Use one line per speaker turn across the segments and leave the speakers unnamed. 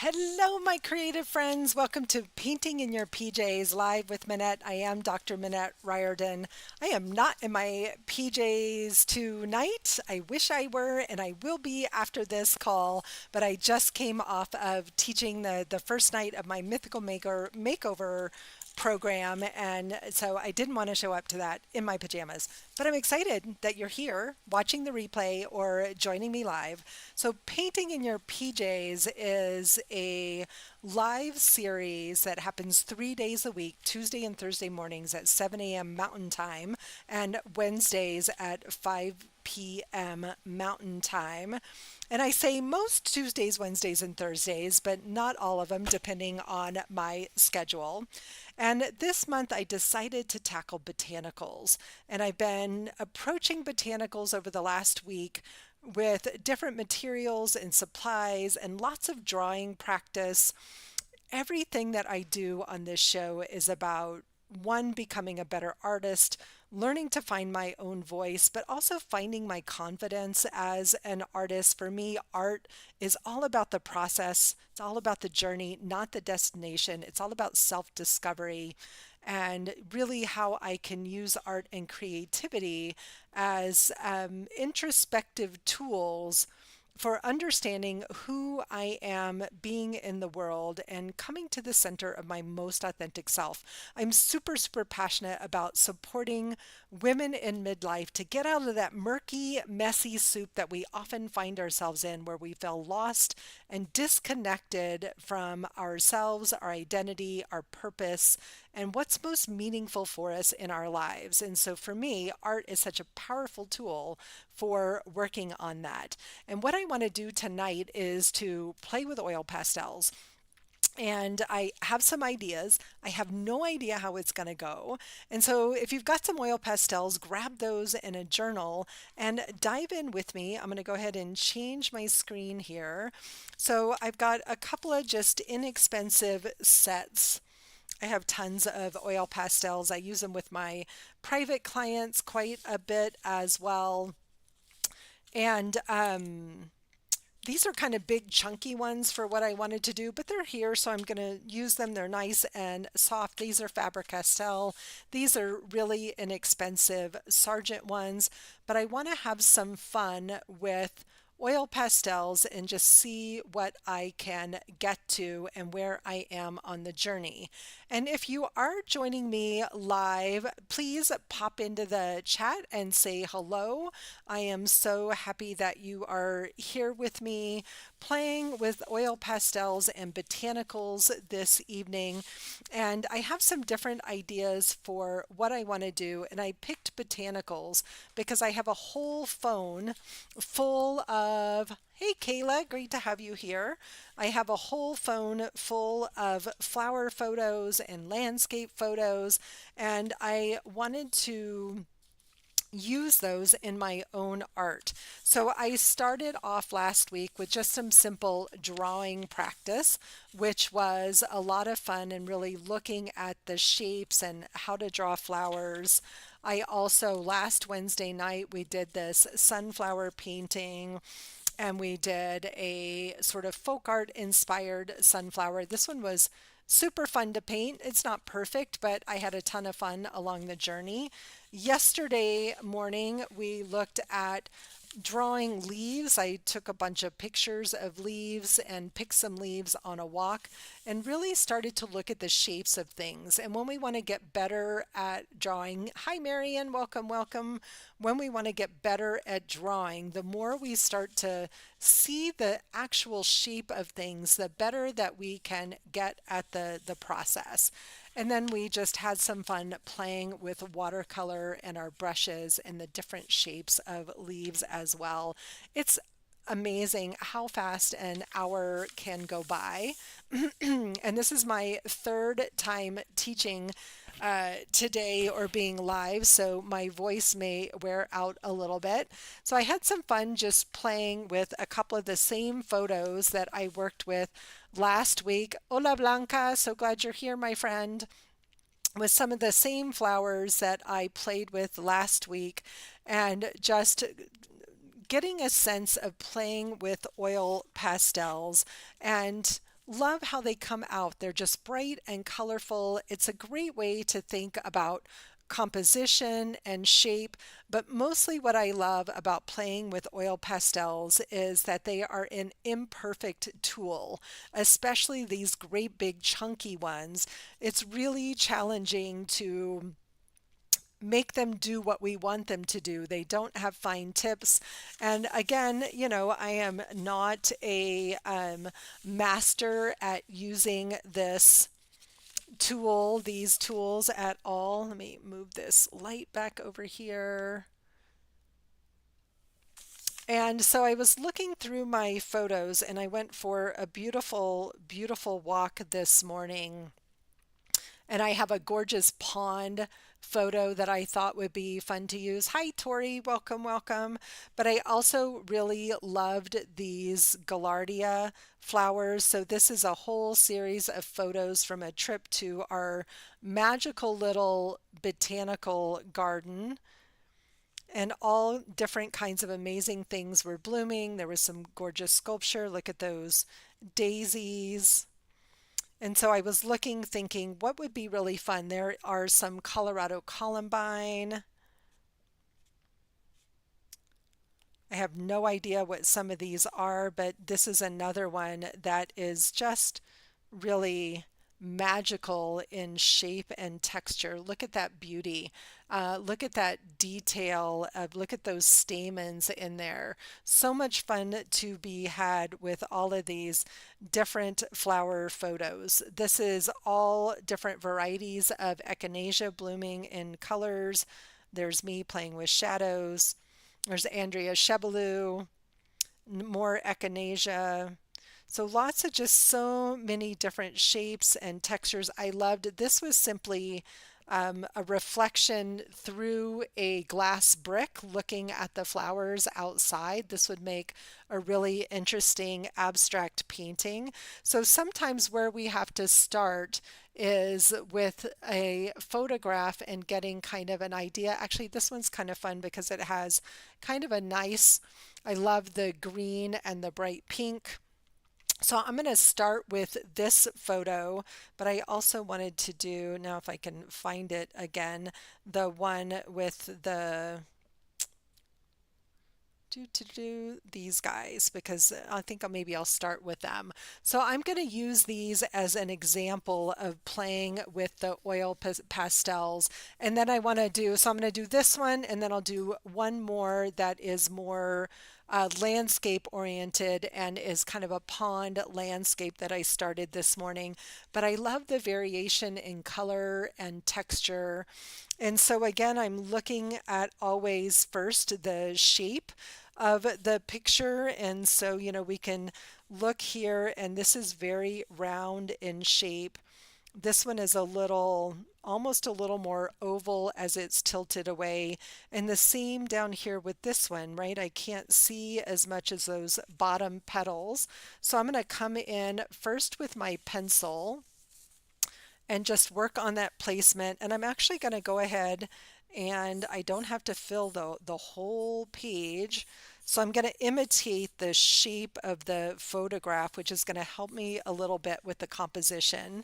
Hello, my creative friends. Welcome to Painting in Your PJs live with Minette. I am Dr. Minette Riordan. I am not in my PJs tonight. I wish I were, and I will be after this call, but I just came off of teaching the first night of my Mythical Maker makeover program, and so I didn't want to show up to that in my pajamas. But I'm excited that you're here watching the replay or joining me live. So, Painting in Your PJs is a live series that happens 3 days a week, Tuesday and Thursday mornings at 7 a.m. Mountain Time, and Wednesdays at 5 p.m. Mountain Time. And I say most Tuesdays, Wednesdays, and Thursdays, but not all of them, depending on my schedule. And this month I decided to tackle botanicals. And I've been approaching botanicals over the last week with different materials and supplies and lots of drawing practice. Everything that I do on this show is about one, becoming a better artist, learning to find my own voice, but also finding my confidence as an artist. For me, art is all about the process, it's all about the journey, not the destination. It's all about self discovery and really how I can use art and creativity as introspective tools for understanding who I am being in the world and coming to the center of my most authentic self. I'm super, super passionate about supporting women in midlife to get out of that murky, messy soup that we often find ourselves in, where we feel lost and disconnected from ourselves, our identity, our purpose, and what's most meaningful for us in our lives. And so for me, art is such a powerful tool for working on that. And what I want to do tonight is to play with oil pastels. And I have some ideas. I have no idea how it's going to go. And so if you've got some oil pastels, grab those in a journal and dive in with me. I'm going to go ahead and change my screen here. So I've got a couple of just inexpensive sets. I have tons of oil pastels. I use them with my private clients quite a bit as well. And these are kind of big chunky ones for what I wanted to do, but they're here, so I'm going to use them. They're nice and soft. These are Faber-Castell. These are really inexpensive Sargent ones, but I want to have some fun with oil pastels and just see what I can get to and where I am on the journey. And if you are joining me live, please pop into the chat and say hello. I am so happy that you are here with me playing with oil pastels and botanicals this evening. And I have some different ideas for what I want to do. And I picked botanicals because I have a whole phone full of, hey Kayla, great to have you here. I have a whole phone full of flower photos and landscape photos, and I wanted to use those in my own art. So I started off last week with just some simple drawing practice, which was a lot of fun and really looking at the shapes and how to draw flowers. I also, last Wednesday night, we did this sunflower painting and we did a sort of folk art inspired sunflower. This one was super fun to paint. It's not perfect, but I had a ton of fun along the journey. Yesterday morning, we looked at drawing leaves. I took a bunch of pictures of leaves and picked some leaves on a walk and really started to look at the shapes of things. And when we want to get better at drawing, hi Marion, welcome, welcome. When we want to get better at drawing, the more we start to see the actual shape of things, the better that we can get at the process. And then we just had some fun playing with watercolor and our brushes and the different shapes of leaves as well. It's amazing how fast an hour can go by. And this is my third time teaching today or being live, so my voice may wear out a little bit. So I had some fun just playing with a couple of the same photos that I worked with last week. Hola Blanca, so glad you're here, my friend. With some of the same flowers that I played with last week and just getting a sense of playing with oil pastels and love how they come out. They're just bright and colorful. It's a great way to think about composition and shape, but mostly what I love about playing with oil pastels is that they are an imperfect tool, especially these great big chunky ones. It's really challenging to make them do what we want them to do. They don't have fine tips. And again, I am not a master at using these tools at all. Let me move this light back over here. And so I was looking through my photos and I went for a beautiful, beautiful walk this morning. And I have a gorgeous pond photo that I thought would be fun to use. Hi, Tori. Welcome, welcome. But I also really loved these Gaillardia flowers. So this is a whole series of photos from a trip to our magical little botanical garden. And all different kinds of amazing things were blooming. There was some gorgeous sculpture. Look at those daisies. And so I was looking, thinking, what would be really fun? There are some Colorado columbine. I have no idea what some of these are, but this is another one that is just really magical in shape and texture. Look at that beauty. Look at that detail of, look at those stamens in there. So much fun to be had with all of these different flower photos. This is all different varieties of echinacea blooming in colors. There's me playing with shadows. There's Andrea Chebalou, more echinacea. So lots of just so many different shapes and textures. I loved this was simply a reflection through a glass brick looking at the flowers outside. This would make a really interesting abstract painting. So sometimes where we have to start is with a photograph and getting kind of an idea. Actually, this one's kind of fun because it has kind of a nice, I love the green and the bright pink. So I'm going to start with this photo, but I also wanted to do, now if I can find it again, the one with the do these guys because I think maybe I'll start with them. So I'm going to use these as an example of playing with the oil pastels. And then I want to do, so I'm going to do this one and then I'll do one more that is more landscape oriented and is kind of a pond landscape that I started this morning. But I love the variation in color and texture. And so again, I'm looking at always first the shape of the picture. And so, we can look here and this is very round in shape. This one is almost a little more oval as it's tilted away. And the same down here with this one, right? I can't see as much as those bottom petals. So I'm going to come in first with my pencil and just work on that placement. And I'm actually going to go ahead and I don't have to fill the whole page. So I'm going to imitate the shape of the photograph, which is going to help me a little bit with the composition.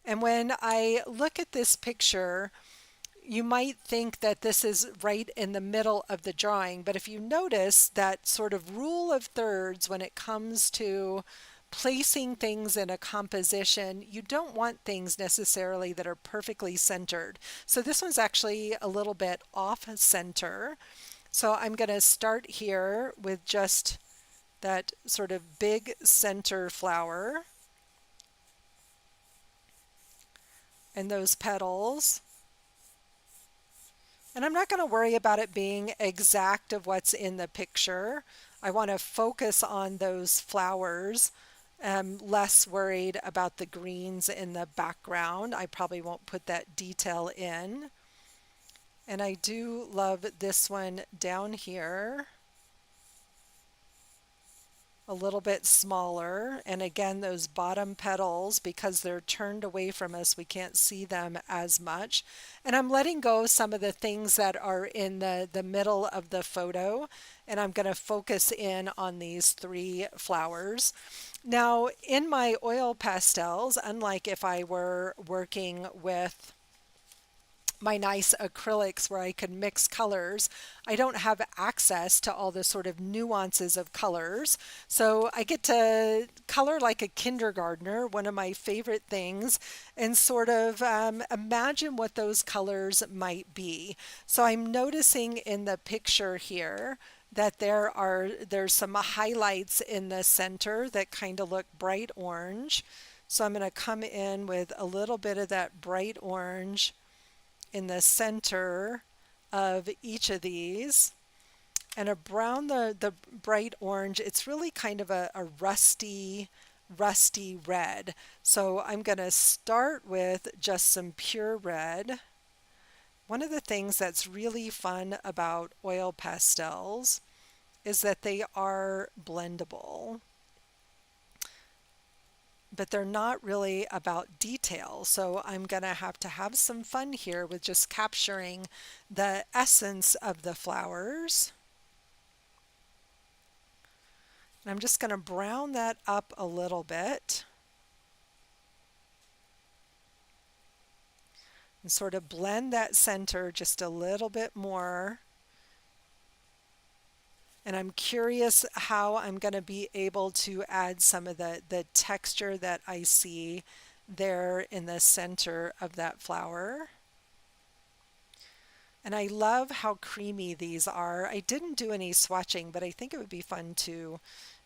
And when I look at this picture, you might think that this is right in the middle of the drawing, but if you notice that sort of rule of thirds when it comes to placing things in a composition, you don't want things necessarily that are perfectly centered. So this one's actually a little bit off center. So I'm going to start here with just that sort of big center flower and those petals. And I'm not going to worry about it being exact of what's in the picture. I want to focus on those flowers. I'm less worried about the greens in the background. I probably won't put that detail in. And I do love this one down here, a little bit smaller. And again, those bottom petals, because they're turned away from us, we can't see them as much. And I'm letting go some of the things that are in the middle of the photo. And I'm going to focus in on these three flowers. Now, in my oil pastels, unlike if I were working with my nice acrylics where I could mix colors, I don't have access to all the sort of nuances of colors. So I get to color like a kindergartner, one of my favorite things, and sort of imagine what those colors might be. So I'm noticing in the picture here that there's some highlights in the center that kind of look bright orange. So I'm going to come in with a little bit of that bright orange in the center of each of these, and around the bright orange it's really kind of a rusty red. So I'm going to start with just some pure red. One of the things that's really fun about oil pastels is that they are blendable, but they're not really about detail. So I'm going to have some fun here with just capturing the essence of the flowers. And I'm just going to brown that up a little bit and sort of blend that center just a little bit more. And I'm curious how I'm going to be able to add some of the texture that I see there in the center of that flower. And I love how creamy these are. I didn't do any swatching, but I think it would be fun to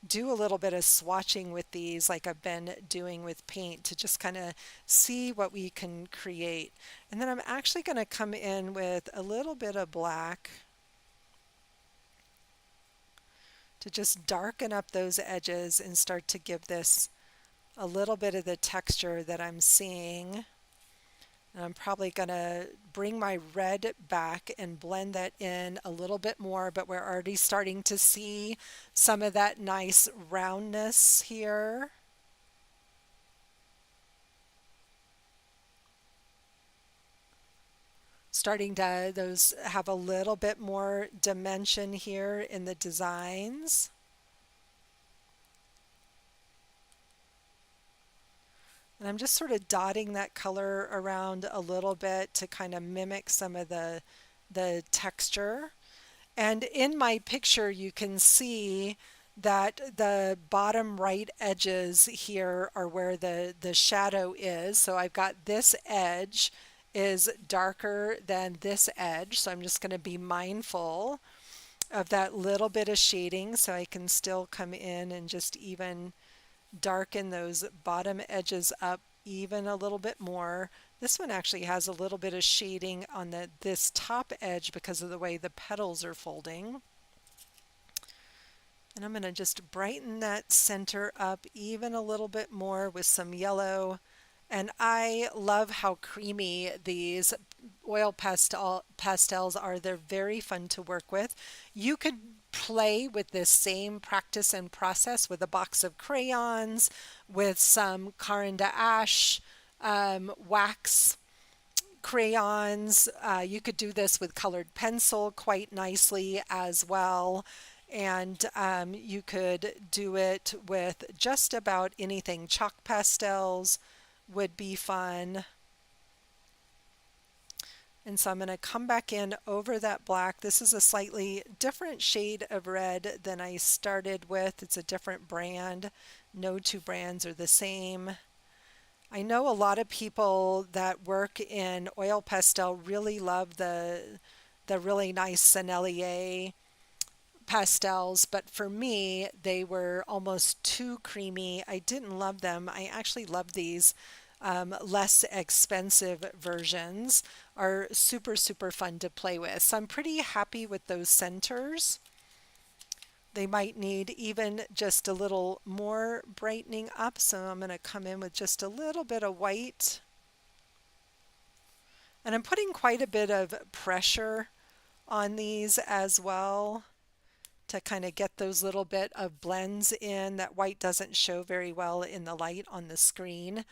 do a little bit of swatching with these like I've been doing with paint to just kind of see what we can create. And then I'm actually going to come in with a little bit of black to just darken up those edges and start to give this a little bit of the texture that I'm seeing. And I'm probably going to bring my red back and blend that in a little bit more, but we're already starting to see some of that nice roundness here. Starting to those have a little bit more dimension here in the designs. And I'm just sort of dotting that color around a little bit to kind of mimic some of the texture. And in my picture, you can see that the bottom right edges here are where the shadow is. So I've got this edge is darker than this edge. So I'm just going to be mindful of that little bit of shading so I can still come in and just even darken those bottom edges up even a little bit more. This one actually has a little bit of shading on this top edge because of the way the petals are folding. And I'm going to just brighten that center up even a little bit more with some yellow. And I love how creamy these pastels are. They're very fun to work with. You could play with this same practice and process with a box of crayons, with some Caran d'Ache wax crayons. You could do this with colored pencil quite nicely as well. And you could do it with just about anything. Chalk pastels would be fun. And so I'm going to come back in over that black. This is a slightly different shade of red than I started with. It's a different brand. No two brands are the same. I know a lot of people that work in oil pastel really love the really nice Sennelier pastels, but for me, they were almost too creamy. I didn't love them. I actually love these less expensive versions. Are super, super fun to play with. So I'm pretty happy with those centers. They might need even just a little more brightening up, so I'm going to come in with just a little bit of white. And I'm putting quite a bit of pressure on these as well to kind of get those little bit of blends in. That white doesn't show very well in the light on the screen,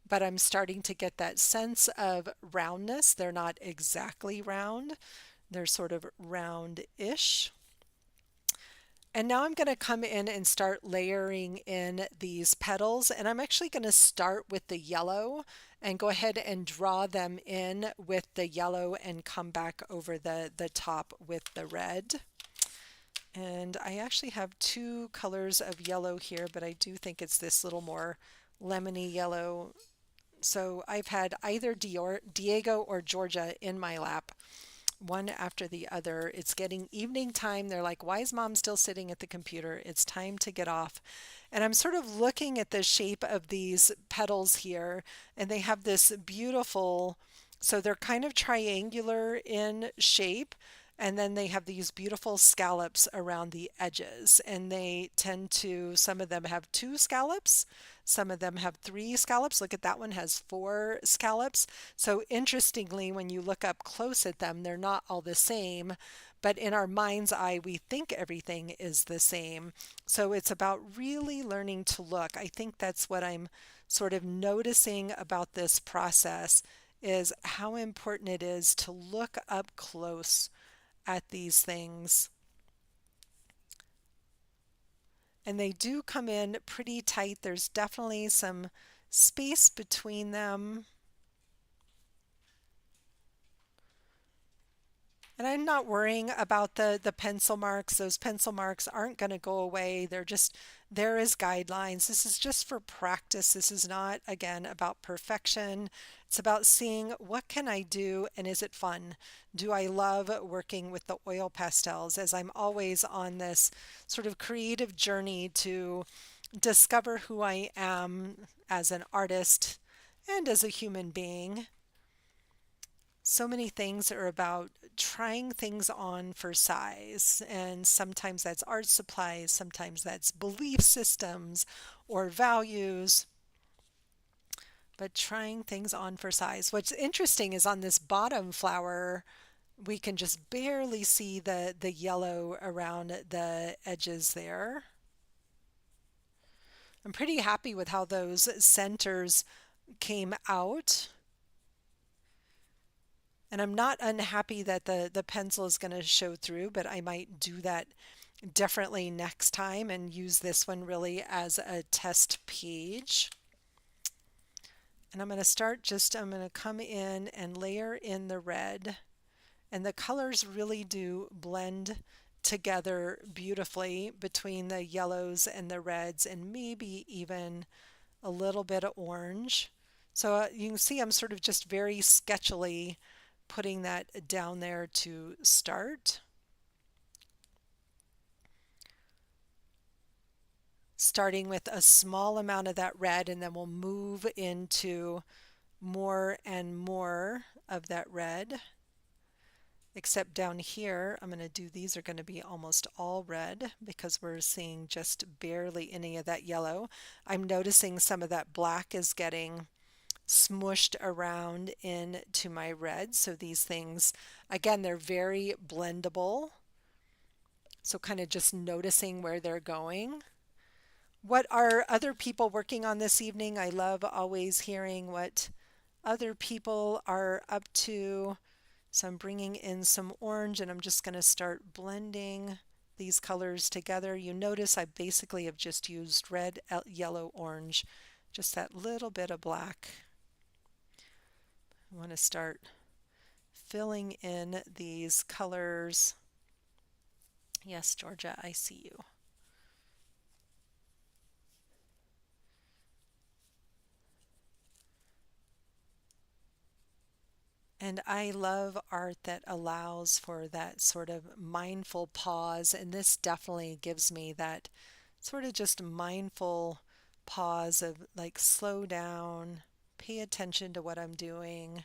but I'm starting to get that sense of roundness. They're not exactly round, they're sort of round-ish. And now I'm going to come in and start layering in these petals. And I'm actually going to start with the yellow and go ahead and draw them in with the yellow and come back over the top with the red. And I actually have two colors of yellow here, but I do think it's this little more lemony yellow. So I've had either Diego or Georgia in my lap, one after the other. It's getting evening time. They're like, why is mom still sitting at the computer? It's time to get off. And I'm sort of looking at the shape of these petals here, and they have this beautiful, so they're kind of triangular in shape. And then they have these beautiful scallops around the edges, and they tend to, some of them have two scallops, some of them have three scallops. Look at that one has four scallops. So interestingly, when you look up close at them, they're not all the same, but in our mind's eye, we think everything is the same. So it's about really learning to look. I think that's what I'm sort of noticing about this process is how important it is to look up close at these things. And they do come in pretty tight. There's definitely some space between them. And I'm not worrying about the pencil marks. Those pencil marks aren't going to go away. They're just there as guidelines. This is just for practice. This is not, again, about perfection. It's about seeing what can I do and is it fun? Do I love working with the oil pastels as I'm always on this sort of creative journey to discover who I am as an artist and as a human being. So many things are about trying things on for size, and sometimes that's art supplies, sometimes that's belief systems or values, but trying things on for size. What's interesting is on this bottom flower, we can just barely see the yellow around the edges there. I'm pretty happy with how those centers came out. And I'm not unhappy that the pencil is going to show through, but I might do that differently next time and use this one really as a test page. And I'm going to start I'm going to come in and layer in the red. And the colors really do blend together beautifully between the yellows and the reds and maybe even a little bit of orange. So you can see I'm sort of just very sketchily putting that down there to start. Starting with a small amount of that red, and then we'll move into more and more of that red. Except down here, I'm going to do, these are going to be almost all red because we're seeing just barely any of that yellow. I'm noticing some of that black is getting smushed around into my red. So these things, again, they're very blendable. So kind of just noticing where they're going. What are other people working on this evening? I love always hearing what other people are up to. So I'm bringing in some orange and I'm just going to start blending these colors together. You notice I basically have just used red, yellow, orange, just that little bit of black. I want to start filling in these colors. Yes, Georgia, I see you. And I love art that allows for that sort of mindful pause. And this definitely gives me that sort of just mindful pause of like slow down, pay attention to what I'm doing.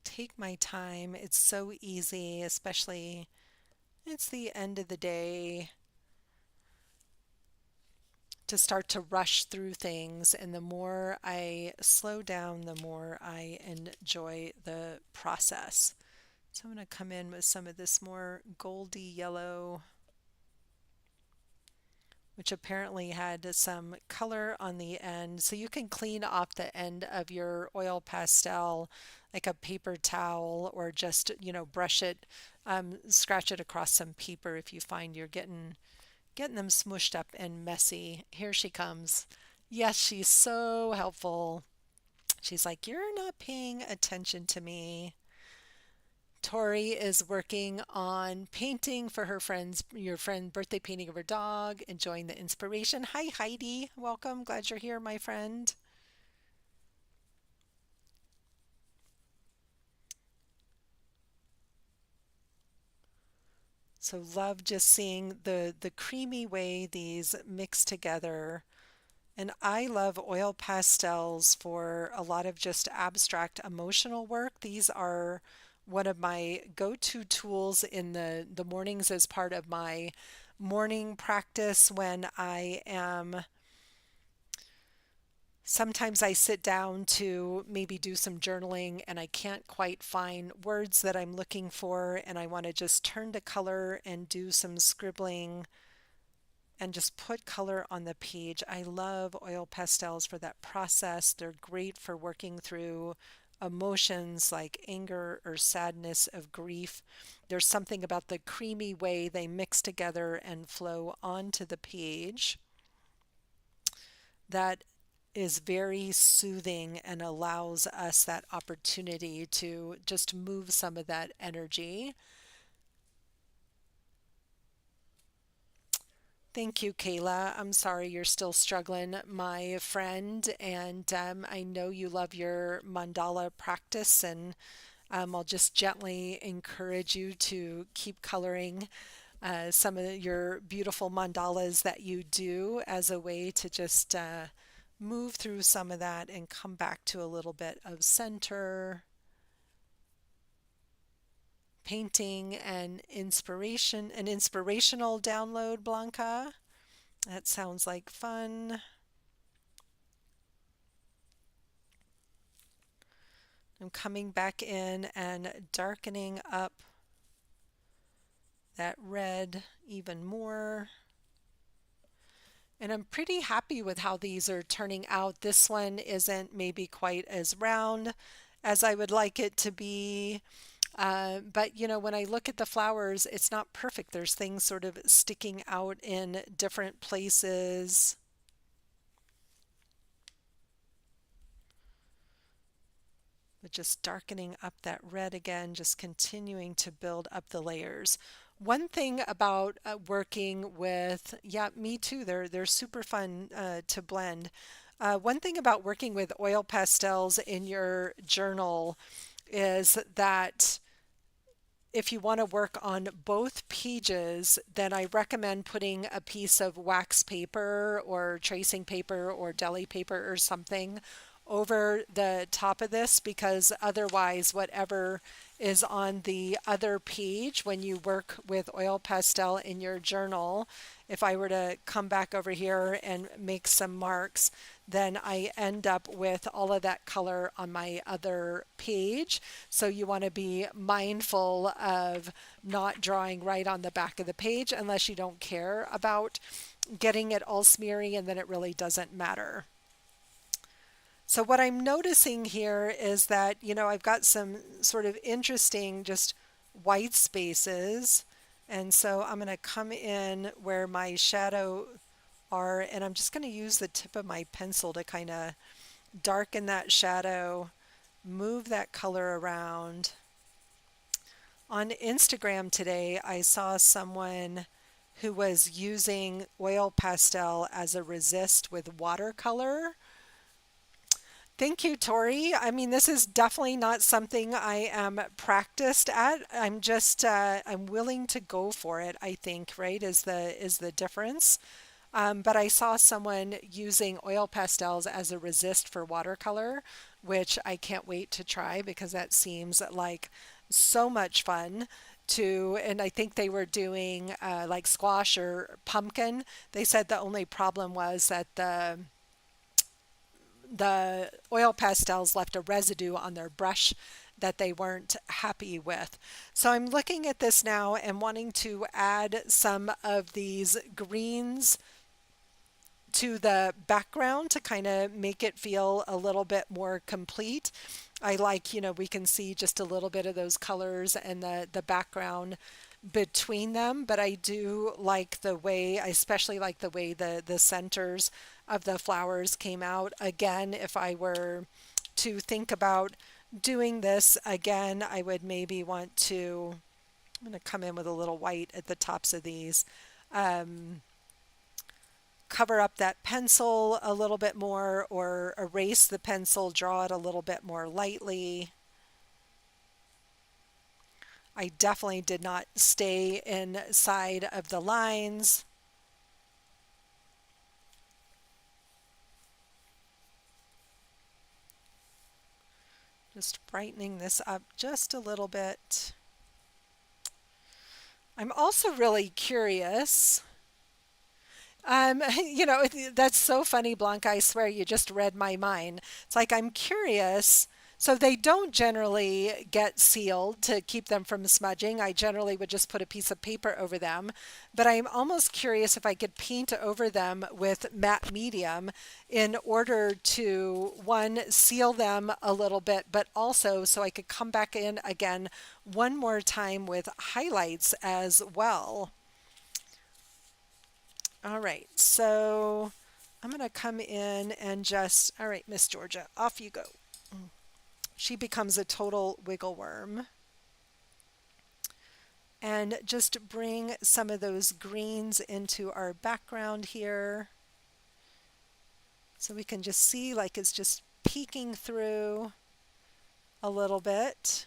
Take my time. It's so easy, especially it's the end of the day to start to rush through things. And the more I slow down, the more I enjoy the process. So I'm going to come in with some of this more goldy yellow which apparently had some color on the end. So you can clean off the end of your oil pastel like a paper towel or just, brush it, scratch it across some paper if you find you're getting them smushed up and messy. Here she comes. Yes, she's so helpful. She's like, "You're not paying attention to me." Tori is working on painting for your friend birthday painting of her dog, enjoying the inspiration. Hi, Heidi. Welcome. Glad you're here, my friend. So love just seeing the creamy way these mix together. And I love oil pastels for a lot of just abstract emotional work. These are one of my go-to tools in the mornings as part of my morning practice when I am sometimes I sit down to maybe do some journaling and I can't quite find words that I'm looking for, and I want to just turn to color and do some scribbling and just put color on the page. I love oil pastels for that process. They're great for working through emotions like anger or sadness of grief. There's something about the creamy way they mix together and flow onto the page that is very soothing and allows us that opportunity to just move some of that energy. Thank you, Kayla. I'm sorry you're still struggling, my friend, and I know you love your mandala practice, and I'll just gently encourage you to keep coloring some of your beautiful mandalas that you do as a way to just move through some of that and come back to a little bit of center, painting, and inspiration, an inspirational download, Blanca. That sounds like fun. I'm coming back in and darkening up that red even more. And I'm pretty happy with how these are turning out. This one isn't maybe quite as round as I would like it to be. But when I look at the flowers, it's not perfect. There's things sort of sticking out in different places. But just darkening up that red again, just continuing to build up the layers. One thing about working with, yeah, me too, they're super fun to blend. One thing about working with oil pastels in your journal is that if you want to work on both pages, then I recommend putting a piece of wax paper or tracing paper or deli paper or something over the top of this, because otherwise whatever is on the other page when you work with oil pastel in your journal, if I were to come back over here and make some marks, then I end up with all of that color on my other page. So you want to be mindful of not drawing right on the back of the page unless you don't care about getting it all smeary, and then it really doesn't matter. So what I'm noticing here is that, I've got some sort of interesting just white spaces. And so I'm going to come in where my shadow are, and I'm just going to use the tip of my pencil to kind of darken that shadow, move that color around. On Instagram today, I saw someone who was using oil pastel as a resist with watercolor. Thank you, Tori. I mean, this is definitely not something I am practiced at. I'm willing to go for it, I think, right, is the difference. But I saw someone using oil pastels as a resist for watercolor, which I can't wait to try because that seems like so much fun to, and I think they were doing like squash or pumpkin. They said the only problem was that the oil pastels left a residue on their brush that they weren't happy with. So I'm looking at this now and wanting to add some of these greens to the background to kind of make it feel a little bit more complete. I like, we can see just a little bit of those colors and the background between them, but I do like the way, I especially like the way the centers of the flowers came out. Again, if I were to think about doing this again, I would maybe want to, I'm going to come in with a little white at the tops of these. Cover up that pencil a little bit more or erase the pencil, draw it a little bit more lightly. I definitely did not stay inside of the lines. Just brightening this up just a little bit. I'm also really curious. That's so funny, Blanca. I swear you just read my mind. It's like I'm curious. So they don't generally get sealed to keep them from smudging. I generally would just put a piece of paper over them. But I'm almost curious if I could paint over them with matte medium in order to, one, seal them a little bit, but also so I could come back in again one more time with highlights as well. All right, so I'm going to come in and just, all right, Miss Georgia, off you go. She becomes a total wiggle worm. And just bring some of those greens into our background here. So we can just see like it's just peeking through a little bit.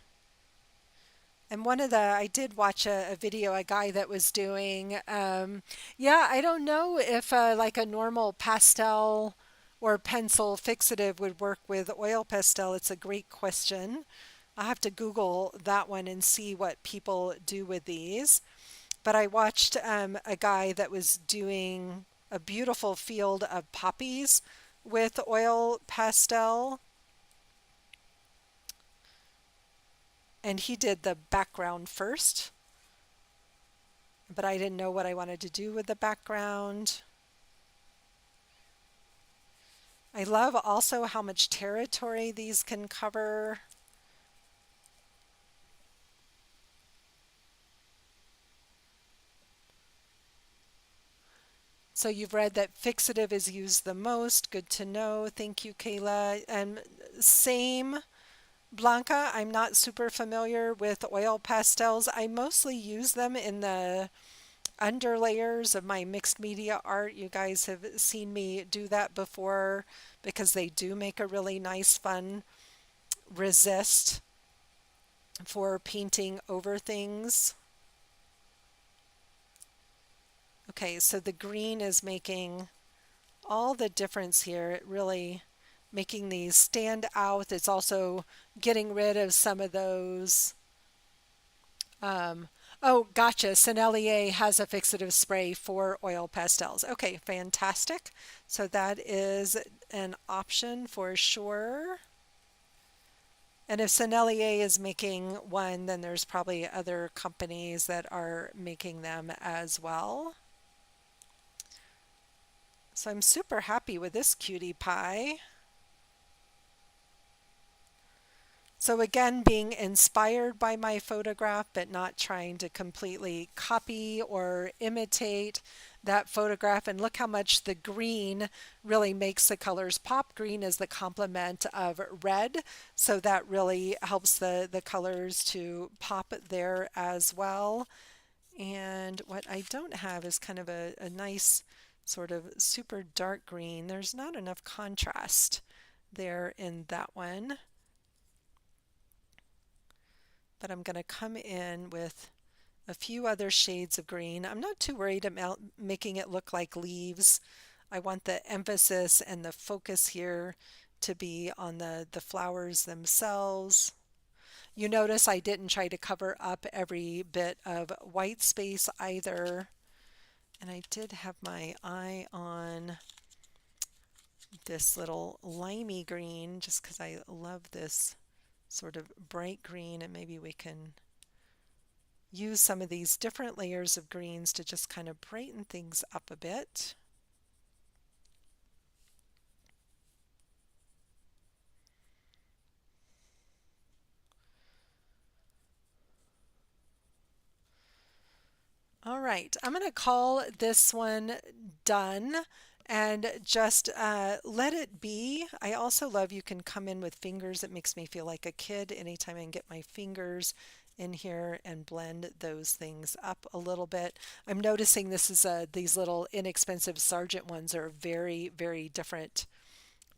And I did watch a video, a guy that was doing, yeah, I don't know if like a normal pastel or pencil fixative would work with oil pastel. It's a great question. I'll have to Google that one and see what people do with these. But I watched a guy that was doing a beautiful field of poppies with oil pastel. And he did the background first, but I didn't know what I wanted to do with the background. I love also how much territory these can cover. So you've read that fixative is used the most. Good to know. Thank you, Kayla. And same, Blanca, I'm not super familiar with oil pastels. I mostly use them in the underlayers of my mixed media art. You guys have seen me do that before because they do make a really nice, fun resist for painting over things. Okay, so the green is making all the difference here. It really making these stand out. It's also getting rid of some of those. Oh, gotcha. Sennelier has a fixative spray for oil pastels. Okay, fantastic. So that is an option for sure. And if Sennelier is making one, then there's probably other companies that are making them as well. So I'm super happy with this cutie pie. So again, being inspired by my photograph, but not trying to completely copy or imitate that photograph. And look how much the green really makes the colors pop. Green is the complement of red, so that really helps the colors to pop there as well. And what I don't have is kind of a nice sort of super dark green. There's not enough contrast there in that one. But I'm going to come in with a few other shades of green. I'm not too worried about making it look like leaves. I want the emphasis and the focus here to be on the flowers themselves. You notice I didn't try to cover up every bit of white space either. And I did have my eye on this little limey green just because I love this sort of bright green, and maybe we can use some of these different layers of greens to just kind of brighten things up a bit. All right, I'm going to call this one done and just let it be. I also love you can come in with fingers. It makes me feel like a kid anytime I can get my fingers in here and blend those things up a little bit. I'm noticing this is these little inexpensive Sargent ones are very, very different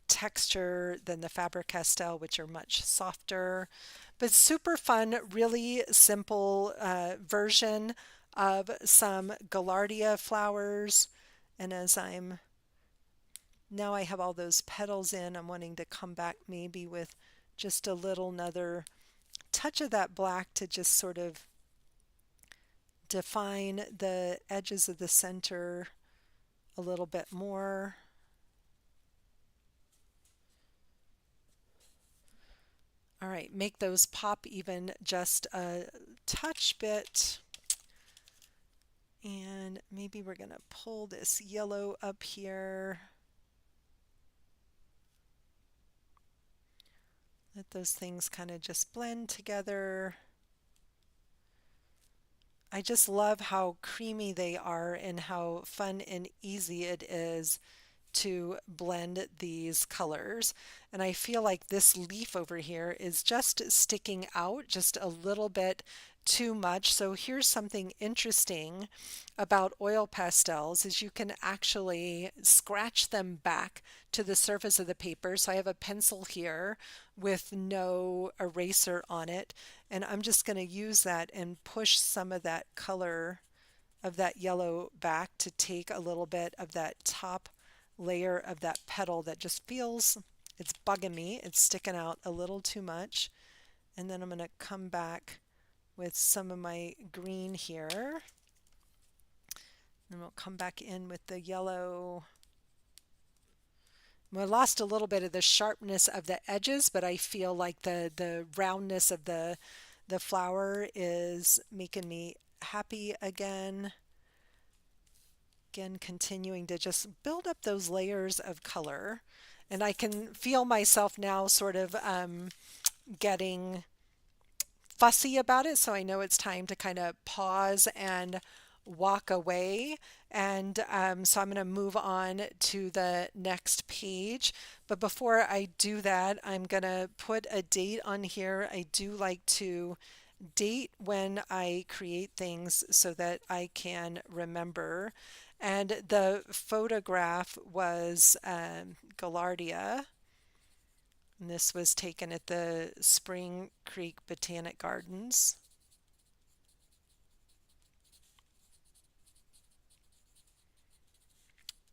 texture than the Faber-Castell, which are much softer. But super fun, really simple version of some Gaillardia flowers. And as I'm now I have all those petals in, I'm wanting to come back maybe with just a little another touch of that black to just sort of define the edges of the center a little bit more. All right, make those pop even just a touch bit. And maybe we're going to pull this yellow up here. Let those things kind of just blend together. I just love how creamy they are and how fun and easy it is to blend these colors. And I feel like this leaf over here is just sticking out just a little bit too much. So here's something interesting about oil pastels is you can actually scratch them back to the surface of the paper. So I have a pencil here with no eraser on it, and I'm just going to use that and push some of that color of that yellow back to take a little bit of that top layer of that petal that just feels, it's bugging me. It's sticking out a little too much. And then I'm going to come back with some of my green here. And we'll come back in with the yellow. I lost a little bit of the sharpness of the edges, but I feel like the roundness of the flower is making me happy again. Again, continuing to just build up those layers of color. And I can feel myself now sort of getting fussy about it. So I know it's time to kind of pause and walk away. And so I'm going to move on to the next page. But before I do that, I'm going to put a date on here. I do like to date when I create things so that I can remember. And the photograph was Gaillardia. And this was taken at the Spring Creek Botanic Gardens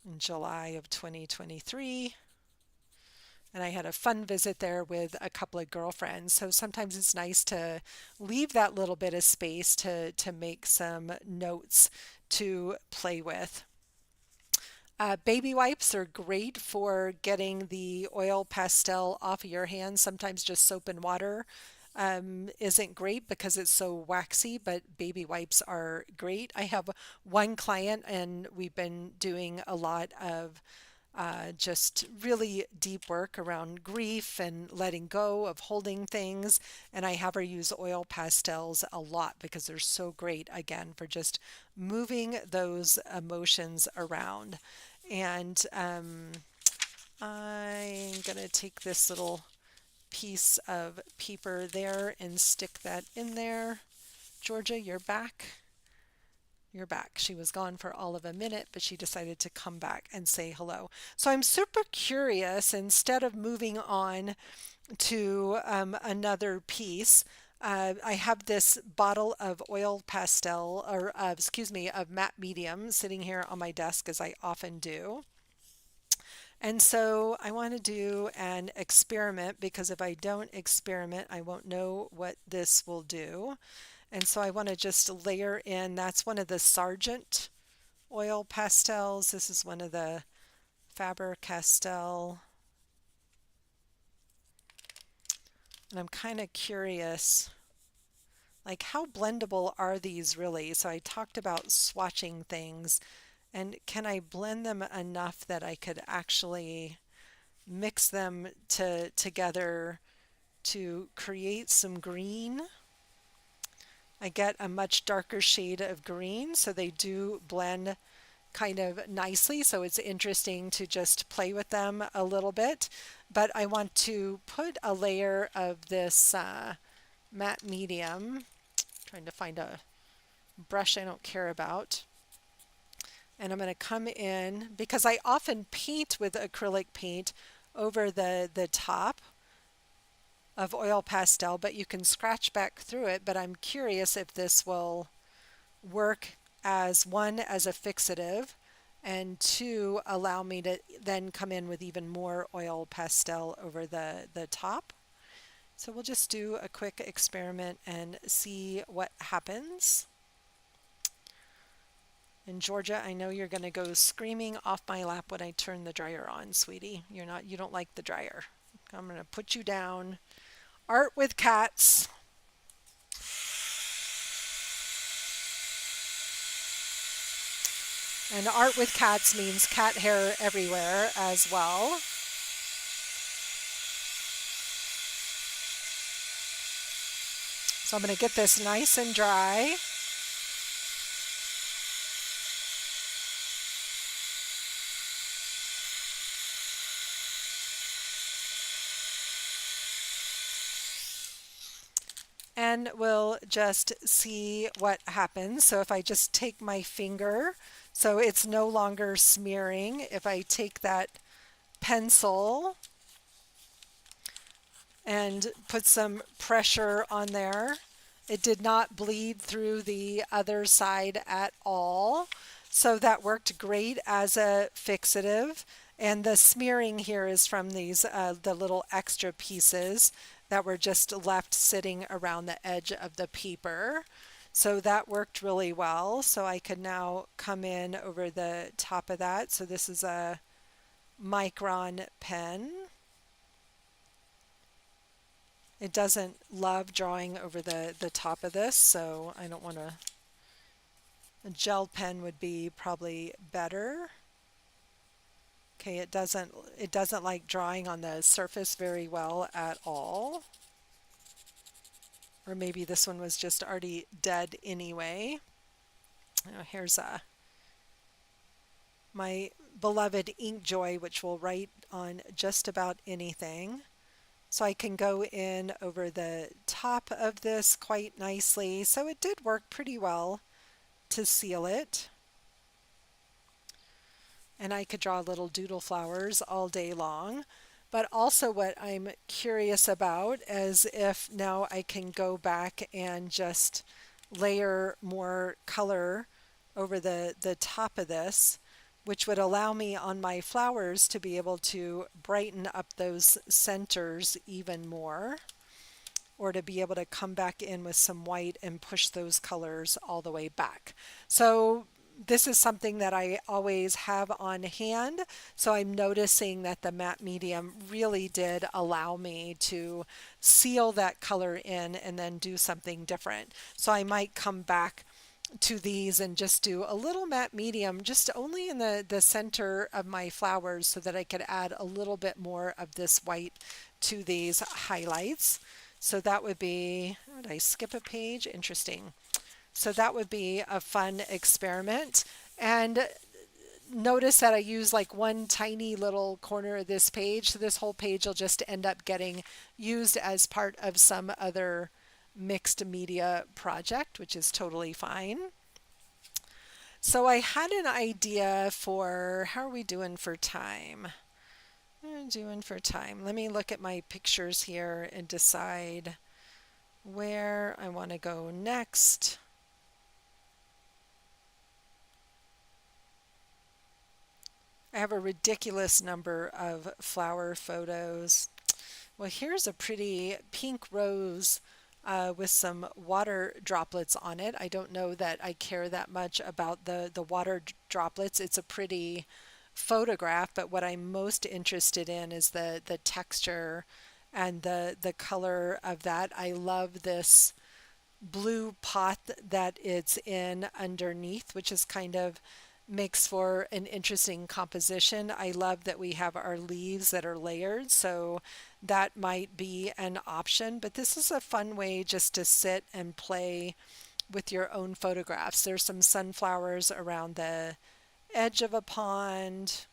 in July of 2023. And I had a fun visit there with a couple of girlfriends. So sometimes it's nice to leave that little bit of space to make some notes to play with. Baby wipes are great for getting the oil pastel off of your hands. Sometimes just soap and water isn't great because it's so waxy, but baby wipes are great. I have one client and we've been doing a lot of just really deep work around grief and letting go of holding things. And I have her use oil pastels a lot because they're so great, again, for just moving those emotions around. And I'm going to take this little piece of paper there and stick that in there. Georgia, you're back. You're back. She was gone for all of a minute, but she decided to come back and say hello. So I'm super curious, instead of moving on to another piece, I have this bottle of oil pastel, or excuse me, of matte medium sitting here on my desk as I often do. And so I want to do an experiment because if I don't experiment, I won't know what this will do. And so I want to just layer in, that's one of the Sargent oil pastels. This is one of the Faber-Castell. And I'm kind of curious, like how blendable are these really? So I talked about swatching things, and can I blend them enough that I could actually mix them together to create some green? I get a much darker shade of green, so they do blend kind of nicely. So it's interesting to just play with them a little bit. But I want to put a layer of this matte medium, trying to find a brush I don't care about. And I'm going to come in, because I often paint with acrylic paint over the top of oil pastel, but you can scratch back through it. But I'm curious if this will work as one, as a fixative, and two, allow me to then come in with even more oil pastel over the top. So we'll just do a quick experiment and see what happens. And Georgia, I know you're going to go screaming off my lap when I turn the dryer on, sweetie. You don't like the dryer. I'm going to put you down. Art with cats. And art with cats means cat hair everywhere as well. So I'm going to get this nice and dry. And we'll just see what happens. So if I just take my finger, so it's no longer smearing. If I take that pencil and put some pressure on there, it did not bleed through the other side at all. So that worked great as a fixative. And the smearing here is from these the little extra pieces that were just left sitting around the edge of the paper. So that worked really well. So I could now come in over the top of that. So this is a micron pen. It doesn't love drawing over the top of this, so I don't want to. A gel pen would be probably better. Okay, it doesn't like drawing on the surface very well at all. Or maybe this one was just already dead anyway. Now here's my beloved ink joy, which will write on just about anything. So I can go in over the top of this quite nicely. So it did work pretty well to seal it. And I could draw little doodle flowers all day long. But also what I'm curious about is if now I can go back and just layer more color over the top of this, which would allow me on my flowers to be able to brighten up those centers even more, or to be able to come back in with some white and push those colors all the way back. So this is something that I always have on hand. So I'm noticing that the matte medium really did allow me to seal that color in and then do something different. So I might come back to these and just do a little matte medium just only in the center of my flowers so that I could add a little bit more of this white to these highlights. So that would be, did I skip a page? Interesting. So that would be a fun experiment. And notice that I use like one tiny little corner of this page. So this whole page will just end up getting used as part of some other mixed media project, which is totally fine. So I had an idea for, how are we doing for time? Let me look at my pictures here and decide where I want to go next. I have a ridiculous number of flower photos. Well, here's a pretty pink rose with some water droplets on it. I don't know that I care that much about the water droplets. It's a pretty photograph, but what I'm most interested in is the texture and the color of that. I love this blue pot that it's in underneath, which is kind of makes for an interesting composition. I love that we have our leaves that are layered, so that might be an option, but this is a fun way just to sit and play with your own photographs. There's some sunflowers around the edge of a pond.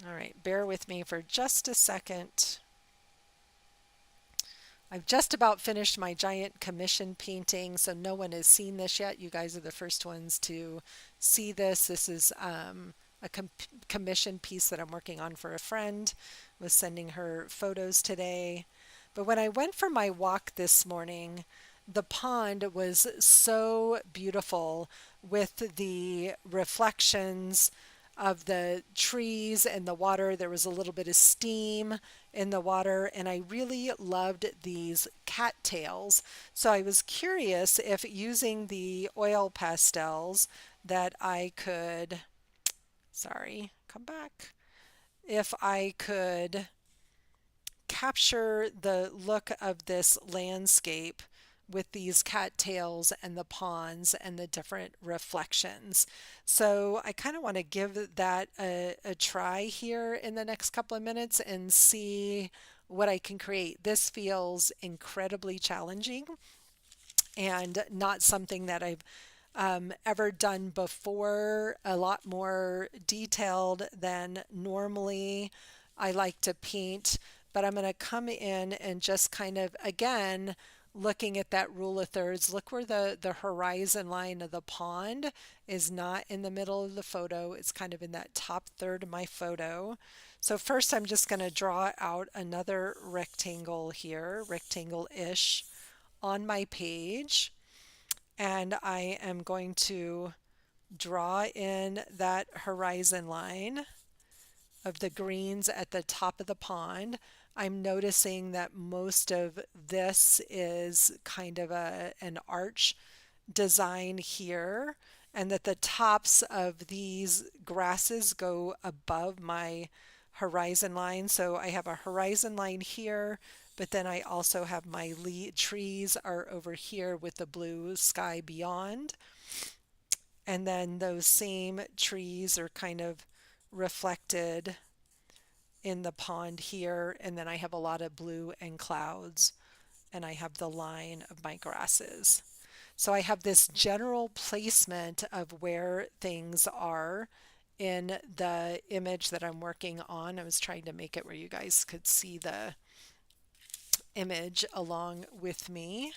All right, bear with me for just a second. I've just about finished my giant commission painting, so no one has seen this yet. You guys are the first ones to see this. This is a commission piece that I'm working on for a friend. I was sending her photos today. But when I went for my walk this morning, the pond was so beautiful with the reflections of the trees and the water. There was a little bit of steam in the water, and I really loved these cattails. So I was curious if using the oil pastels that I could, sorry, come back, if I could capture the look of this landscape with these cattails and the ponds and the different reflections. So I kind of want to give that a try here in the next couple of minutes and see what I can create. This feels incredibly challenging and not something that I've ever done before, a lot more detailed than normally I like to paint. But I'm going to come in and just kind of, again, looking at that rule of thirds, look where the horizon line of the pond is not in the middle of the photo. It's kind of in that top third of my photo. So first I'm just going to draw out another rectangle here, rectangle-ish, on my page. And I am going to draw in that horizon line of the greens at the top of the pond. I'm noticing that most of this is kind of an arch design here, and that the tops of these grasses go above my horizon line. So I have a horizon line here, but then I also have my trees are over here with the blue sky beyond. And then those same trees are kind of reflected in the pond here. And then I have a lot of blue and clouds, and I have the line of my grasses. So I have this general placement of where things are in the image that I'm working on. I was trying to make it where you guys could see the image along with me.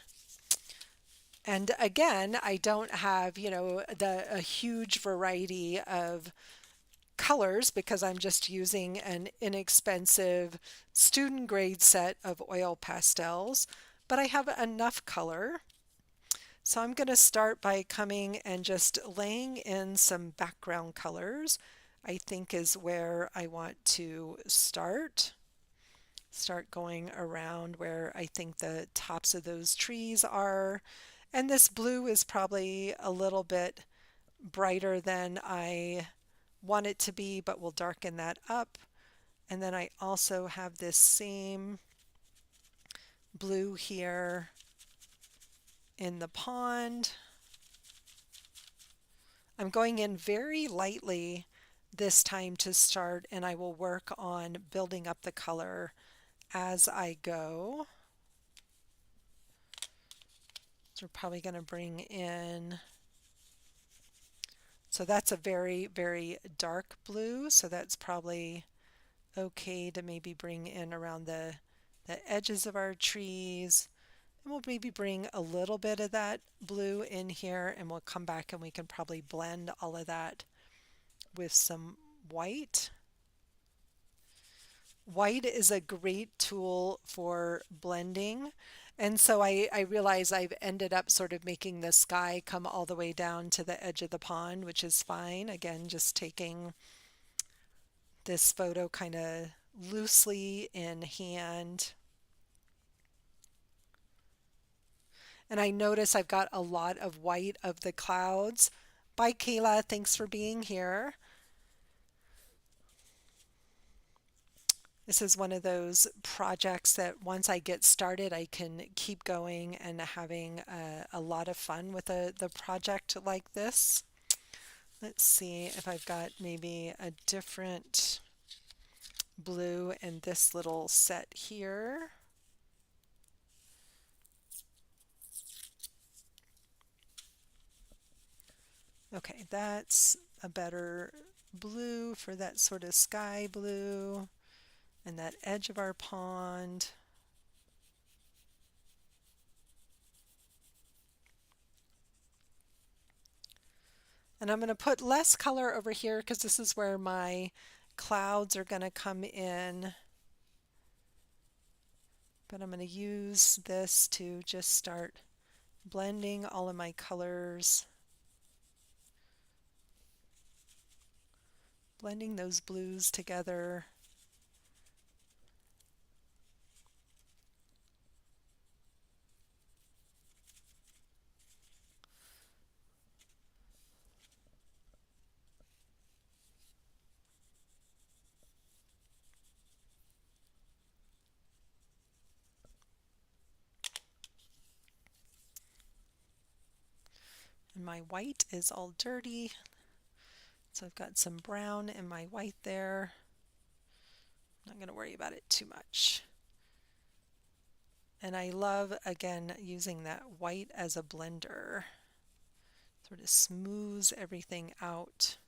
And again, I don't have, a huge variety of colors because I'm just using an inexpensive student grade set of oil pastels, but I have enough color. So I'm going to start by coming and just laying in some background colors, I think is where I want to start. Start going around where I think the tops of those trees are. And this blue is probably a little bit brighter than I want it to be, but we'll darken that up. And then I also have this same blue here in the pond. I'm going in very lightly this time to start, and I will work on building up the color as I go. So we're probably going to bring in, so that's a very, very dark blue, so that's probably okay to maybe bring in around the edges of our trees. And we'll maybe bring a little bit of that blue in here, and we'll come back and we can probably blend all of that with some white. White is a great tool for blending. And so I realize I've ended up sort of making the sky come all the way down to the edge of the pond, which is fine. Again, just taking this photo kind of loosely in hand. And I notice I've got a lot of white of the clouds. Bye, Kayla. Thanks for being here. This is one of those projects that once I get started, I can keep going and having a lot of fun with the project like this. Let's see if I've got maybe a different blue in this little set here. Okay, that's a better blue for that sort of sky blue and that edge of our pond. And I'm going to put less color over here because this is where my clouds are going to come in. But I'm going to use this to just start blending all of my colors, blending those blues together. And my white is all dirty, so I've got some brown in my white there. I'm not going to worry about it too much. And I love, again, using that white as a blender. Sort of smooths everything out.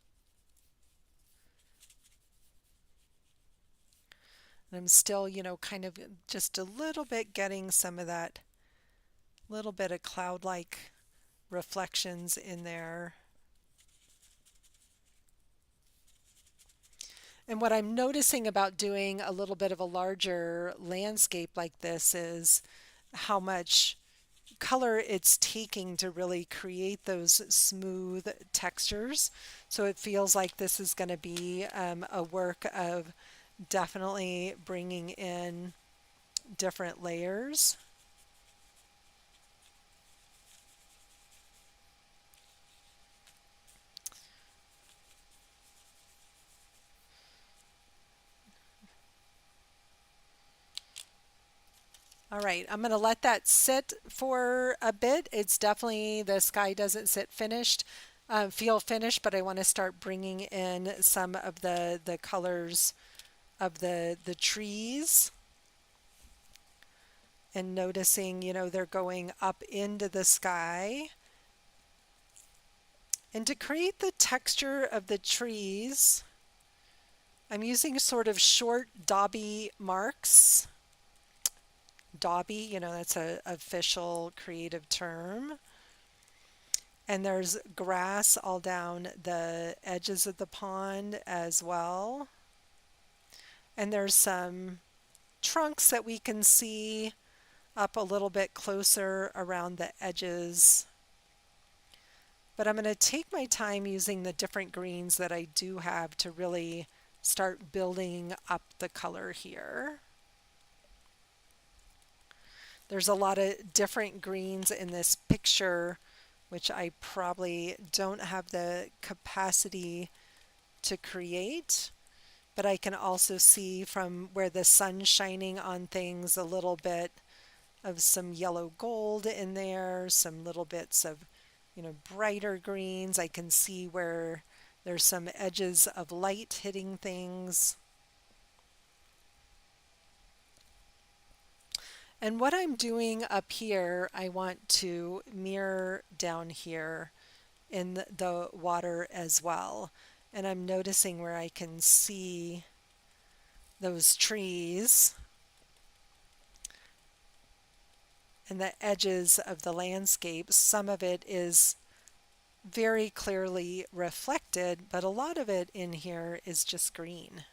And I'm still, kind of just a little bit getting some of that little bit of cloud-like reflections in there. And what I'm noticing about doing a little bit of a larger landscape like this is how much color it's taking to really create those smooth textures. So it feels like this is going to be a work of definitely bringing in different layers. All right, I'm going to let that sit for a bit. It's definitely, the sky doesn't feel finished, but I want to start bringing in some of the colors of the trees and noticing, they're going up into the sky. And to create the texture of the trees, I'm using sort of short dauby marks. Dauby, that's a official creative term. And there's grass all down the edges of the pond as well. And there's some trunks that we can see up a little bit closer around the edges. But I'm going to take my time using the different greens that I do have to really start building up the color here. There's a lot of different greens in this picture, which I probably don't have the capacity to create, but I can also see from where the sun's shining on things a little bit of some yellow gold in there, some little bits of, brighter greens. I can see where there's some edges of light hitting things. And what I'm doing up here, I want to mirror down here in the water as well. And I'm noticing where I can see those trees and the edges of the landscape. Some of it is very clearly reflected, but a lot of it in here is just green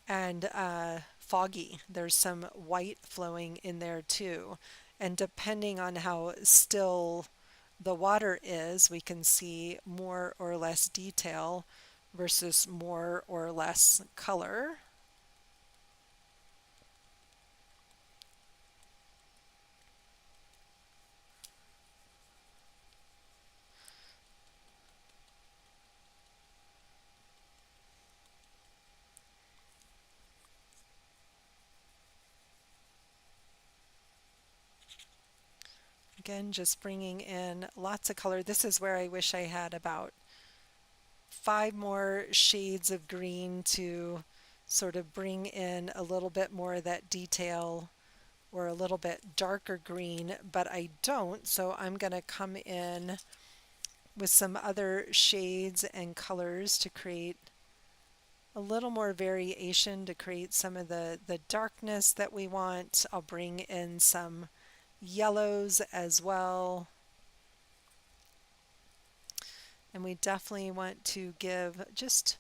and foggy. There's some white flowing in there too. And depending on how still the water is, we can see more or less detail versus more or less color. Again, just bringing in lots of color. This is where I wish I had about 5 more shades of green to sort of bring in a little bit more of that detail, or a little bit darker green, but I don't, so I'm going to come in with some other shades and colors to create a little more variation, to create some of the darkness that we want. I'll bring in some yellows as well. And we definitely want to give just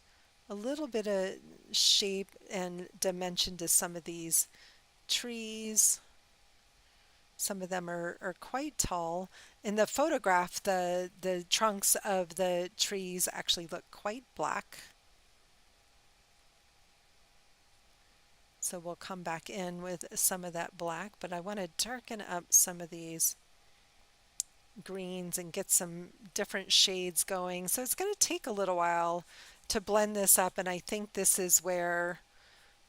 a little bit of shape and dimension to some of these trees. Some of them are quite tall. In the photograph, the trunks of the trees actually look quite black. So we'll come back in with some of that black, but I want to darken up some of these greens and get some different shades going. So it's going to take a little while to blend this up, and I think this is where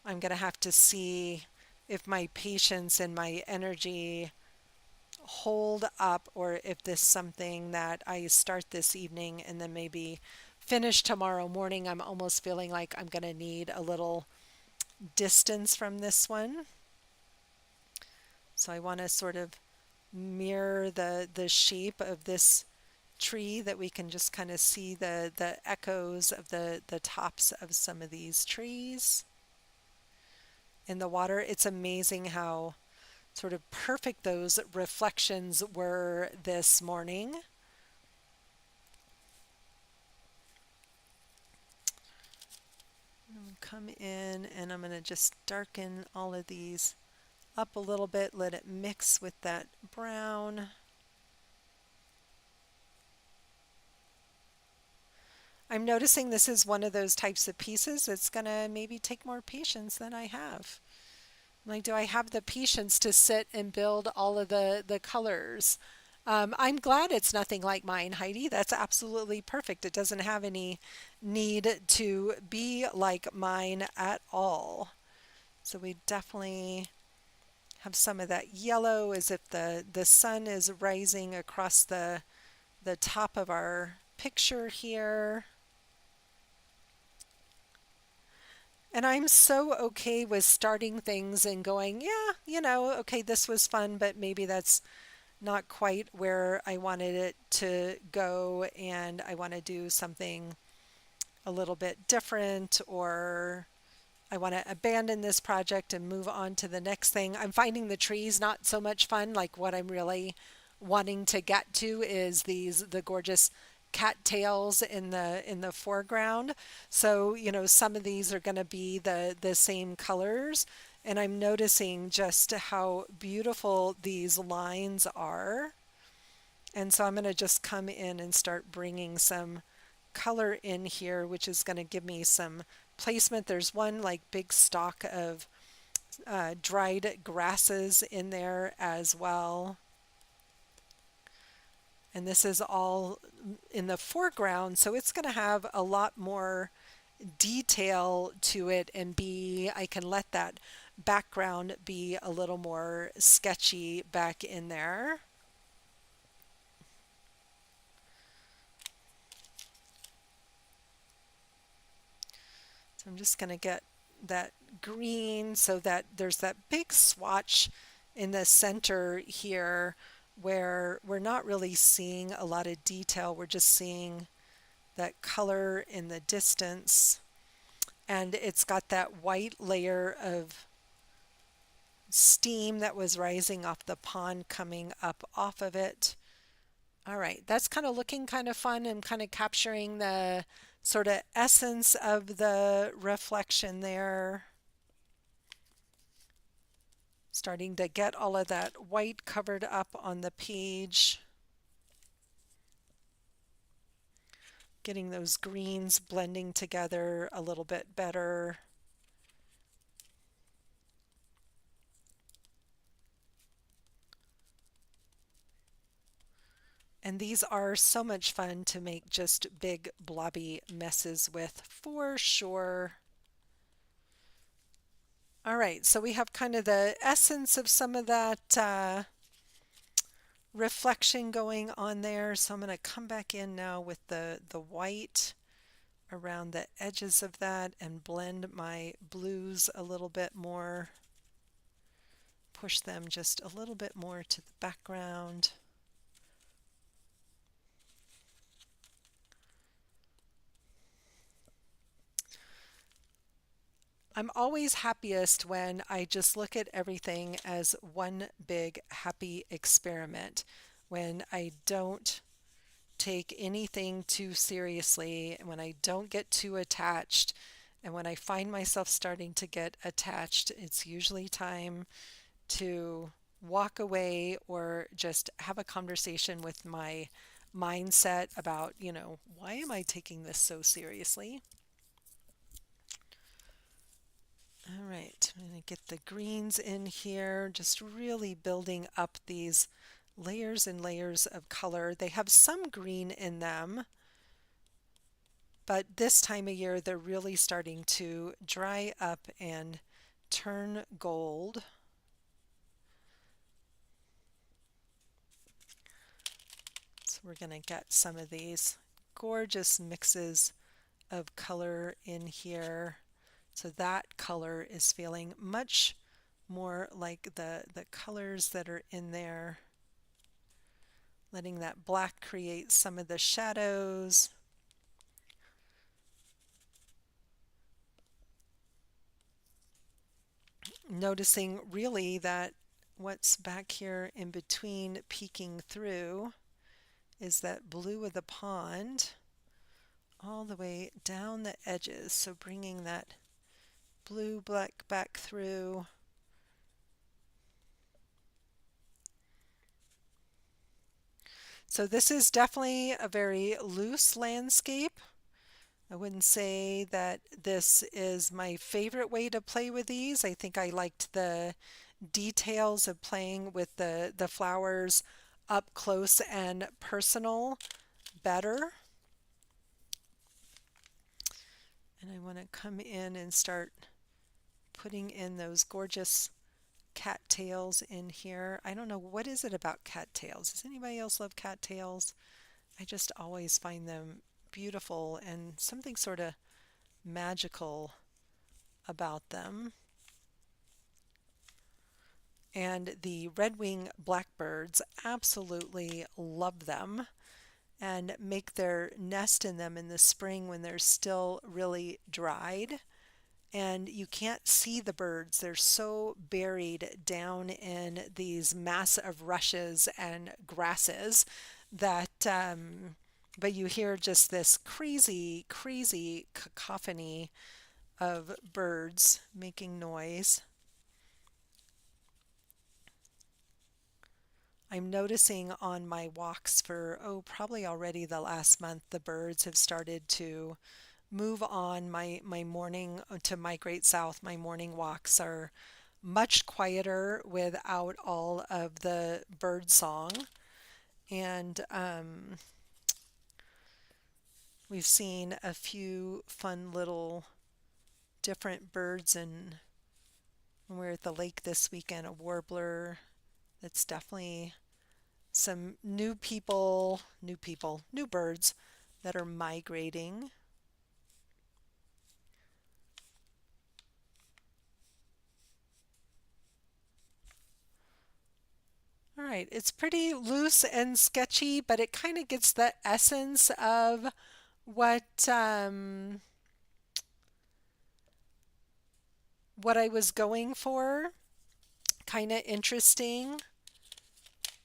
I'm going to have to see if my patience and my energy hold up, or if this is something that I start this evening and then maybe finish tomorrow morning. I'm almost feeling like I'm going to need a little distance from this one. So I want to sort of mirror the shape of this tree, that we can just kind of see the echoes of the tops of some of these trees in the water. It's amazing how sort of perfect those reflections were this morning. Come in and I'm going to just darken all of these up a little bit, let it mix with that brown. I'm noticing this is one of those types of pieces that's going to maybe take more patience than I have. Like, do I have the patience to sit and build all of the colors? I'm glad it's nothing like mine, Heidi. That's absolutely perfect. It doesn't have any need to be like mine at all. So we definitely have some of that yellow, as if the sun is rising across the top of our picture here. And I'm so okay with starting things and going, yeah, okay, this was fun, but maybe that's not quite where I wanted it to go, and I want to do something a little bit different, or I want to abandon this project and move on to the next thing. I'm finding the trees not so much fun. Like, what I'm really wanting to get to is the gorgeous cattails in the foreground. So, some of these are going to be the same colors, and I'm noticing just how beautiful these lines are. And so I'm going to just come in and start bringing some color in here, which is going to give me some placement. There's one like big stalk of dried grasses in there as well. And this is all in the foreground, so it's going to have a lot more detail to it, and I can let that background be a little more sketchy back in there. So I'm just going to get that green so that there's that big swatch in the center here where we're not really seeing a lot of detail. We're just seeing that color in the distance. And it's got that white layer of steam that was rising off the pond coming up off of it. All right, that's kind of looking kind of fun and kind of capturing the sort of essence of the reflection there. Starting to get all of that white covered up on the page. Getting those greens blending together a little bit better. And these are so much fun to make just big blobby messes with, for sure. All right, so we have kind of the essence of some of that reflection going on there. So I'm going to come back in now with the white around the edges of that and blend my blues a little bit more. Push them just a little bit more to the background. I'm always happiest when I just look at everything as one big happy experiment, when I don't take anything too seriously, and when I don't get too attached. And when I find myself starting to get attached, it's usually time to walk away or just have a conversation with my mindset about, why am I taking this so seriously? All right, I'm going to get the greens in here, just really building up these layers and layers of color. They have some green in them, but this time of year they're really starting to dry up and turn gold. So we're going to get some of these gorgeous mixes of color in here. So that color is feeling much more like the colors that are in there. Letting that black create some of the shadows. Noticing really that what's back here in between peeking through is that blue of the pond all the way down the edges. So bringing that blue black back through. So this is definitely a very loose landscape. I wouldn't say that this is my favorite way to play with these. I think I liked the details of playing with the flowers up close and personal better. And I want to come in and start putting in those gorgeous cattails in here. I don't know, what is it about cattails? Does anybody else love cattails? I just always find them beautiful and something sort of magical about them. And the red-winged blackbirds absolutely love them and make their nest in them in the spring when they're still really dried. And you can't see the birds. They're so buried down in these massive rushes and grasses that, but you hear just this crazy, crazy cacophony of birds making noise. I'm noticing on my walks for, probably already the last month, the birds have started to move on. My morning to migrate south, my morning walks are much quieter without all of the bird song. And we've seen a few fun little different birds. And when we were at the lake this weekend, a warbler that's definitely some new birds that are migrating. All right, it's pretty loose and sketchy, but it kind of gets the essence of what what I was going for. Kind of interesting.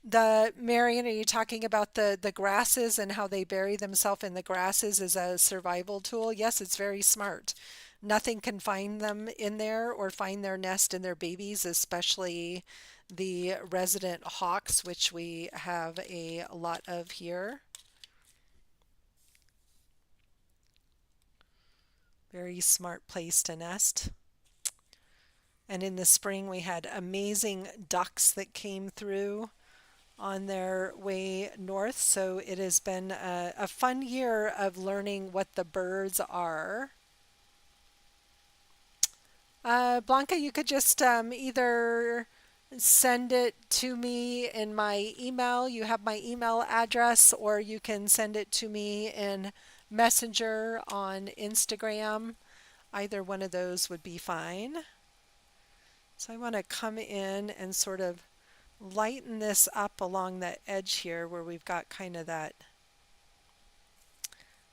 The Marion, are you talking about the grasses and how they bury themselves in the grasses as a survival tool? Yes, it's very smart. Nothing can find them in there or find their nest and their babies, especially the resident hawks, which we have a lot of here. Very smart place to nest. And in the spring, we had amazing ducks that came through on their way north. So it has been a fun year of learning what the birds are. Blanca, you could just either send it to me in my email. You have my email address, or you can send it to me in Messenger on Instagram. Either one of those would be fine. So I want to come in and sort of lighten this up along the edge here where we've got kind of that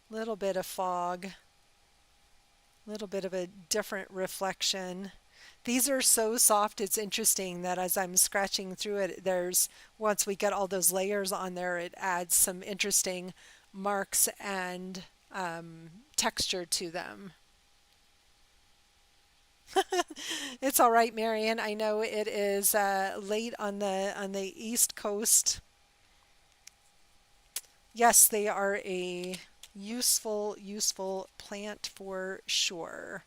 little bit of fog. A little bit of a different reflection. These are so soft, it's interesting that as I'm scratching through it, once we get all those layers on there, it adds some interesting marks and texture to them. It's all right, Marion. I know it is late on the East Coast. Yes, they are a useful plant for sure.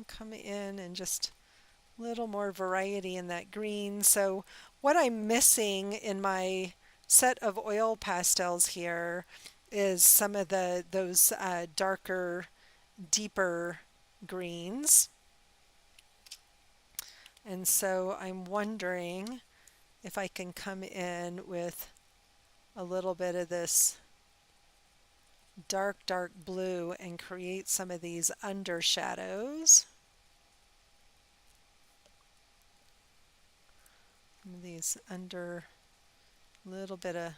Come in and just a little more variety in that green. So what I'm missing in my set of oil pastels here is some of those darker, deeper greens. And so I'm wondering if I can come in with a little bit of this dark blue and create some of these undershadows. Some of these under, little bit of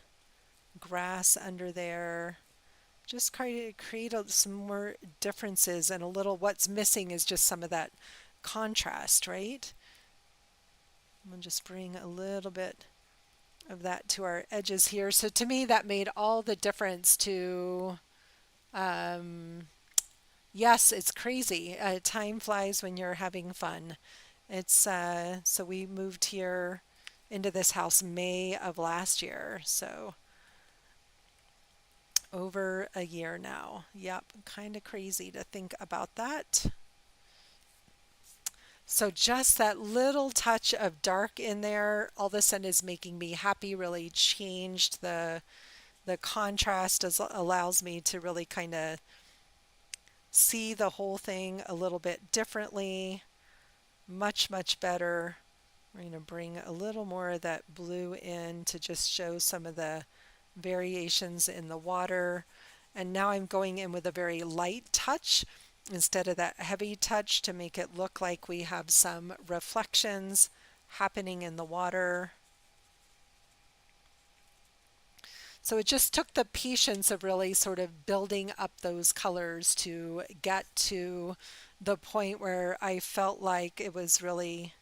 grass under there. Just create some more differences and a little, what's missing is just some of that contrast, right? We'll just bring a little bit of that to our edges here. So to me, that made all the difference to, yes, it's crazy. Time flies when you're having fun. So we moved here into this house May of last year. So over a year now. Yep, kind of crazy to think about that. So just that little touch of dark in there all of a sudden is making me happy, really changed the contrast as allows me to really kind of see the whole thing a little bit differently, much better. We're going to bring a little more of that blue in to just show some of the variations in the water. And now I'm going in with a very light touch instead of that heavy touch to make it look like we have some reflections happening in the water. So it just took the patience of really sort of building up those colors to get to the point where I felt like it was really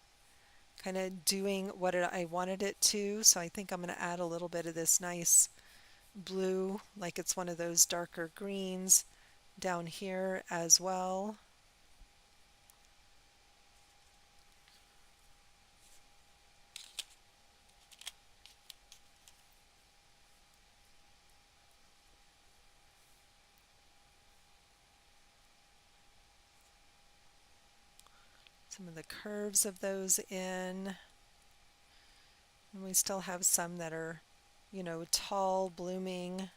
kind of doing what I wanted it to. So I think I'm going to add a little bit of this nice blue, like it's one of those darker greens down here as well. Some of the curves of those in. And we still have some that are, tall, blooming.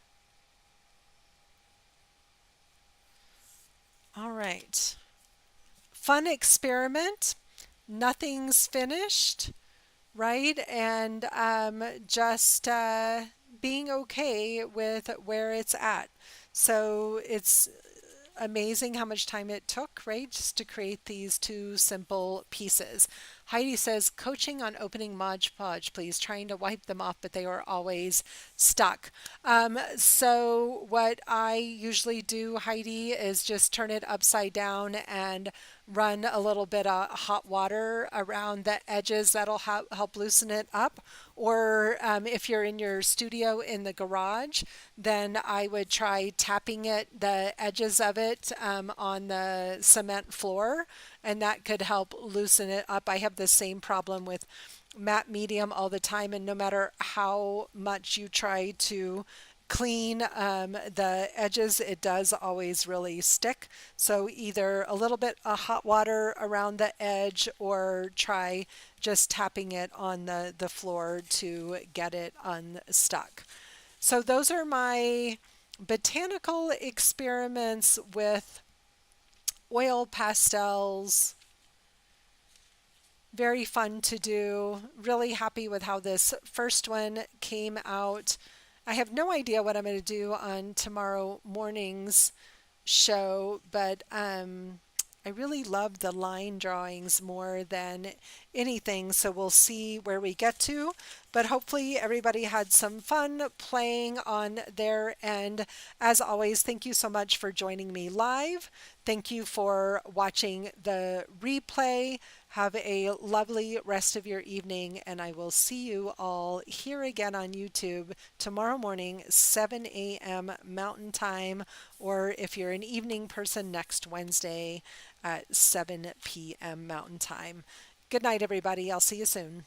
All right. Fun experiment. Nothing's finished, right? And just being okay with where it's at. So it's amazing how much time it took, right, just to create these two simple pieces. Heidi says, coaching on opening Mod Podge, please, trying to wipe them off, but they are always stuck. So what I usually do, Heidi, is just turn it upside down and run a little bit of hot water around the edges. That'll help loosen it up. Or if you're in your studio in the garage, then I would try tapping the edges of it on the cement floor, and that could help loosen it up. I have the same problem with matte medium all the time, and no matter how much you try to clean the edges, it does always really stick. So either a little bit of hot water around the edge or try just tapping it on the floor to get it unstuck. So those are my botanical experiments with oil pastels. Very fun to do. Really happy with how this first one came out. I have no idea what I'm going to do on tomorrow morning's show, but I really love the line drawings more than anything, so we'll see where we get to. but hopefully everybody had some fun playing on their end. As always, thank you so much for joining me live. Thank you for watching the replay. Have a lovely rest of your evening, and I will see you all here again on YouTube tomorrow morning, 7 a.m. Mountain Time, or if you're an evening person, next Wednesday at 7 p.m. Mountain Time. Good night, everybody. I'll see you soon.